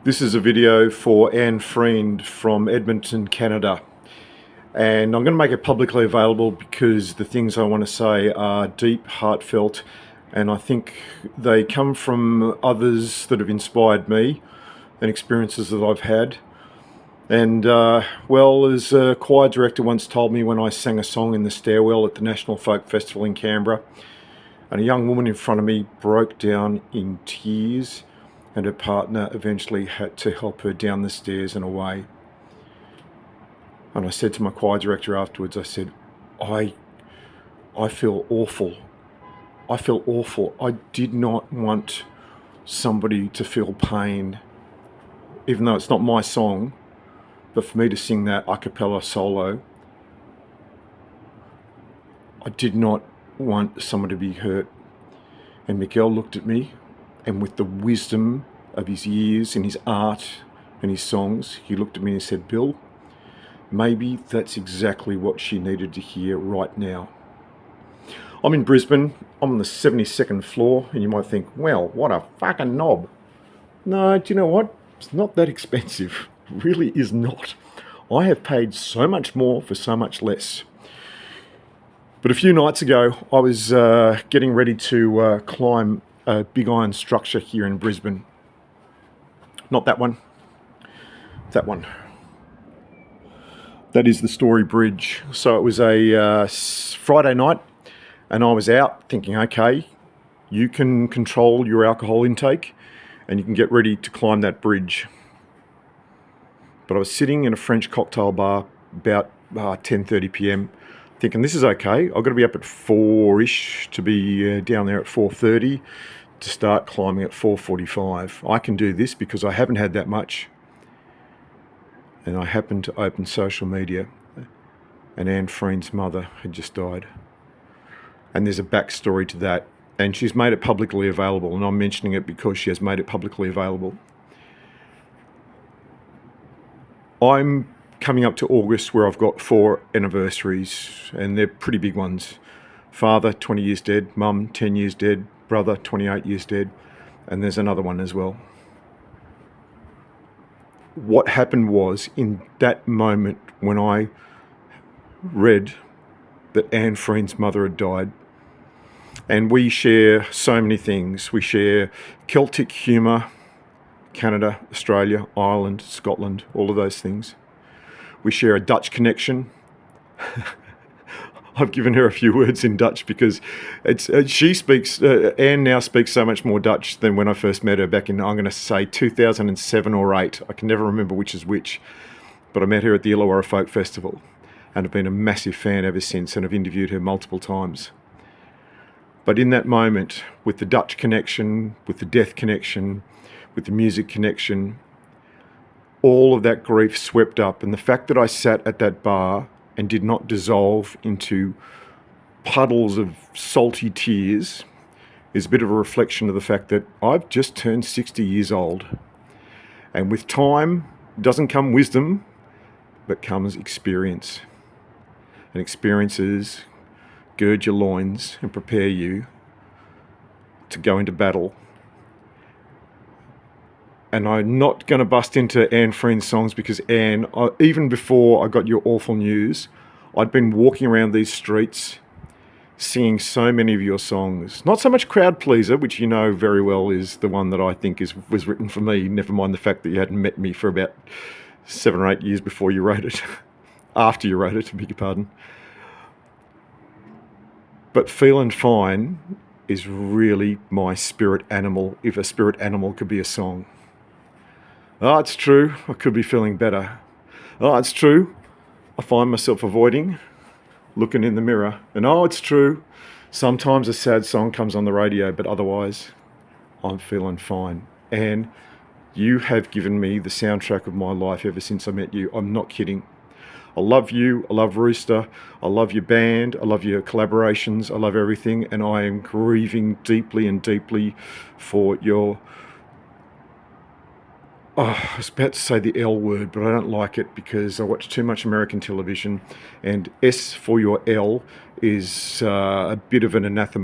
This is a video for Anne Friend from Edmonton, Canada. And I'm going to make it publicly available because the things I want to say are deep, heartfelt, and I think they come from others that have inspired me and experiences that I've had. And well, as a choir director once told me when I sang a song in the stairwell at the National Folk Festival in Canberra, and a young woman in front of me broke down in tears, and her partner eventually had to help her down the stairs and away. And I said to my choir director afterwards, I said, I feel awful. I feel awful. I did not want somebody to feel pain, even though it's not my song, but for me to sing that a cappella solo, I did not want someone to be hurt. And Miguel looked at me, and with the wisdom of his years and his art and his songs, he looked at me and said, Bill, maybe that's exactly what she needed to hear right now. I'm in Brisbane, I'm on the 72nd floor, and you might think, well, what a fucking knob. No, do you know what? It's not that expensive. It really is not. I have paid so much more for so much less. But a few nights ago, I was getting ready to climb a big iron structure here in Brisbane. Not that one. That one. That is the Story Bridge. So it was a Friday night, and I was out thinking, okay, you can control your alcohol intake and you can get ready to climb that bridge. But I was sitting in a French cocktail bar about 10:30 p.m. thinking this is okay. I've got to be up at 4-ish to be down there at 4:30 to start climbing at 4:45. I can do this because I haven't had that much. And I happened to open social media, and Anne Friend's mother had just died. And there's a backstory to that, and she's made it publicly available, and I'm mentioning it because she has made it publicly available. I'm coming up to August where I've got 4 anniversaries, and they're pretty big ones. Father, 20 years dead. Mum, 10 years dead. Brother, 28 years dead. And there's another one as well. What happened was, in that moment when I read that Anne Friend's mother had died, and we share so many things. We share Celtic humour, Canada, Australia, Ireland, Scotland, all of those things. We share a Dutch connection. I've given her a few words in Dutch because Anne now speaks so much more Dutch than when I first met her back in, I'm going to say 2007 or 8. I can never remember which is which. But I met her at the Illawarra Folk Festival and have been a massive fan ever since, and have interviewed her multiple times. But in that moment, with the Dutch connection, with the death connection, with the music connection, all of that grief swept up. And the fact that I sat at that bar and did not dissolve into puddles of salty tears is a bit of a reflection of the fact that I've just turned 60 years old. And with time doesn't come wisdom, but comes experience. And experiences gird your loins and prepare you to go into battle. And I'm not going to bust into Anne Friend's songs because Anne, even before I got your awful news, I'd been walking around these streets singing so many of your songs. Not so much Crowd Pleaser, which you know very well is the one that I think was written for me, never mind the fact that you hadn't met me for about 7 or 8 years before you wrote it. After you wrote it, I beg your pardon. But Feelin' Fine is really my spirit animal, if a spirit animal could be a song. Oh, it's true, I could be feeling better. Oh, it's true, I find myself avoiding looking in the mirror. And oh, it's true, sometimes a sad song comes on the radio, but otherwise, I'm feeling fine. And you have given me the soundtrack of my life ever since I met you. I'm not kidding. I love you, I love Rooster, I love your band, I love your collaborations, I love everything, and I am grieving deeply and deeply for your... I was about to say the L word, but I don't like it because I watch too much American television, and S for your L is a bit of an anathema.